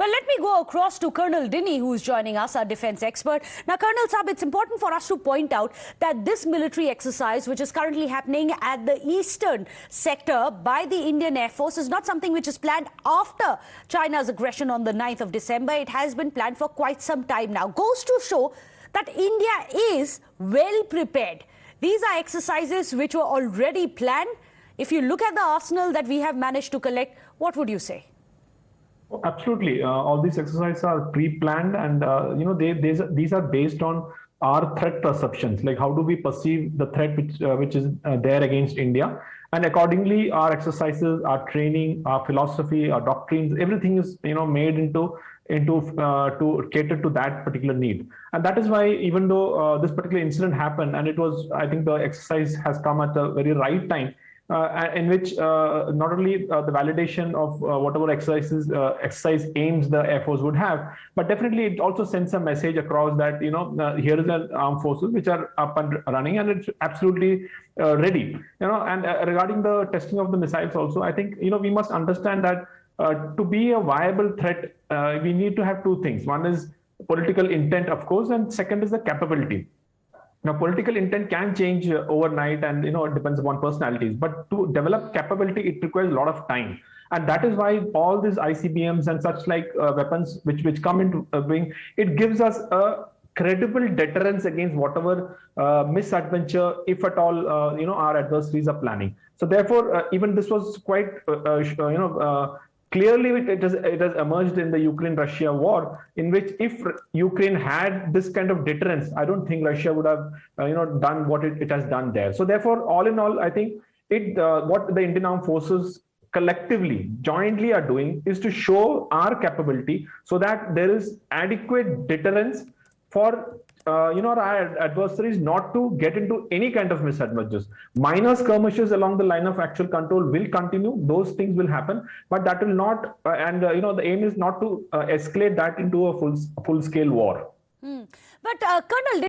Well, let me go across to Colonel Dinny, who is joining us, our defense expert. Now, Colonel Saab, it's important for us to point out that this military exercise, which is currently happening at the eastern sector by the Indian Air Force, is not something which is planned after China's aggression on the 9th of December. It has been planned for quite some time now. Goes to show that India is well prepared. These are exercises which were already planned. If you look at the arsenal that we have managed to collect, what would you say? Absolutely. All these exercises are pre-planned, and these are based on our threat perceptions. Like, how do we perceive the threat which is there against India, and accordingly, our exercises, our training, our philosophy, our doctrines, everything is made into to cater to that particular need. And that is why, even though this particular incident happened, and it was, I think the exercise has come at the very right time. In which not only the validation of whatever exercise aims the Air Force would have, but definitely it also sends a message across that here is an armed forces which are up and running, and it's absolutely ready. And regarding the testing of the missiles, also I think we must understand that to be a viable threat, we need to have two things. One is political intent, of course, and second is the capability. Now, political intent can change overnight, and it depends upon personalities. But to develop capability, it requires a lot of time, and that is why all these ICBMs and such like weapons which come into being, it gives us a credible deterrence against whatever misadventure, if at all, our adversaries are planning. So, therefore, even this was quite clearly, it has emerged in the Ukraine-Russia war, in which if Ukraine had this kind of deterrence, I don't think Russia would have done what it has done there. So therefore, all in all, I think what the Indian Armed Forces collectively, jointly are doing is to show our capability so that there is adequate deterrence for our adversaries not to get into any kind of misadventures. Minor skirmishes along the line of actual control will continue. Those things will happen, but that will not. The aim is not to escalate that into a full-scale war. But Colonel.